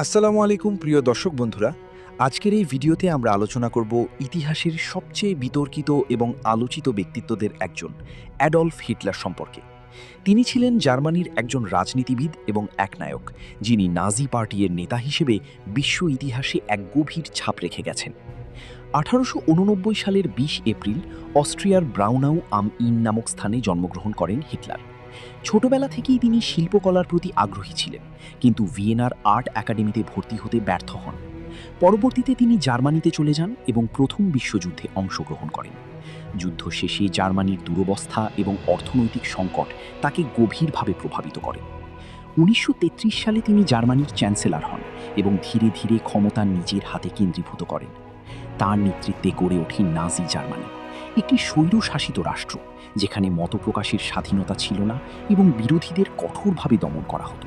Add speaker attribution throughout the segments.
Speaker 1: আসসালামু আলাইকুম প্রিয় দর্শক বন্ধুরা। আজকের এই ভিডিওতে আমরা আলোচনা করব ইতিহাসের সবচেয়ে বিতর্কিত এবং আলোচিত ব্যক্তিত্বদের একজন অ্যাডলফ হিটলার সম্পর্কে। তিনি ছিলেন জার্মানির একজন রাজনীতিবিদ এবং একনায়ক, যিনি নাজি পার্টির নেতা হিসেবে বিশ্ব ইতিহাসে এক গভীর ছাপ রেখে গেছেন। 1889 সালের 20 এপ্রিল অস্ট্রিয়ার ব্রাউনাউ আম ইন নামক স্থানে জন্মগ্রহণ করেন হিটলার। ছোটবেলা থেকেই তিনি শিল্পকলার প্রতি আগ্রহী ছিলেন, কিন্তু ভিয়েনার আর্ট একাডেমিতে ভর্তি হতে ব্যর্থ হন। পরবর্তীতে তিনি জার্মানিতে চলে যান এবং প্রথম বিশ্বযুদ্ধে অংশগ্রহণ করেন। যুদ্ধ শেষে জার্মানির দুরবস্থা এবং অর্থনৈতিক সংকট তাকে গভীরভাবে প্রভাবিত করে। 1933 সালে তিনি জার্মানির চ্যান্সেলর হন এবং ধীরে ধীরে ক্ষমতা নিজের হাতে কেন্দ্রীভূত করেন। তার নেতৃত্বে গড়ে ওঠে নাজি জার্মানি, একটি স্বৈরশাসিত রাষ্ট্র যেখানে মতপ্রকাশের স্বাধীনতা ছিল না এবং বিরোধীদের কঠোরভাবে দমন করা হতো।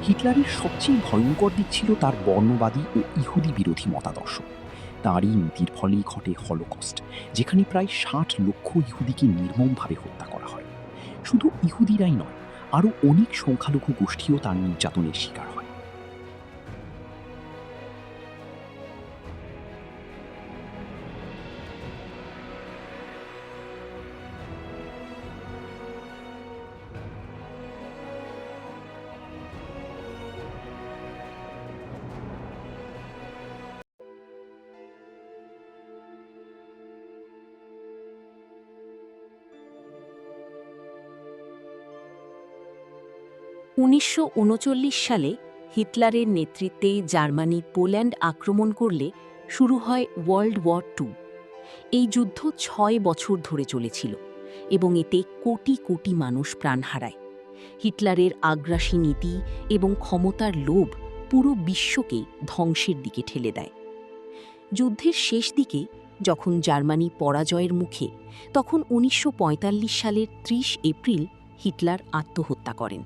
Speaker 1: হিটলারের সবচেয়ে ভয়ঙ্কর দিক ছিল তার বর্ণবাদী ও ইহুদি বিরোধী মতাদর্শ। তাঁরই নীতির ফলেই ঘটে হলোকস্ট, যেখানে প্রায় 60 লক্ষ ইহুদিকে নির্মমভাবে হত্যা করা হয়। শুধু ইহুদিরাই নয়, আরও অনেক সংখ্যালঘু গোষ্ঠীও তার নির্যাতনের শিকার হয়।
Speaker 2: 1939 সালে হিটলারের নেতৃত্বে জার্মানি পোল্যান্ড আক্রমণ করলে শুরু হয় ওয়ার্ল্ড ওয়ার টু। এই যুদ্ধ 6 বছর ধরে চলেছিল এবং এতে কোটি কোটি মানুষ প্রাণ হারায়। হিটলারের আগ্রাসী নীতি এবং ক্ষমতার লোভ পুরো বিশ্বকে ধ্বংসের দিকে ঠেলে দেয়। যুদ্ধের শেষ দিকে যখন জার্মানি পরাজয়ের মুখে, তখন 1945 সালের 30 এপ্রিল হিটলার আত্মহত্যা করেন।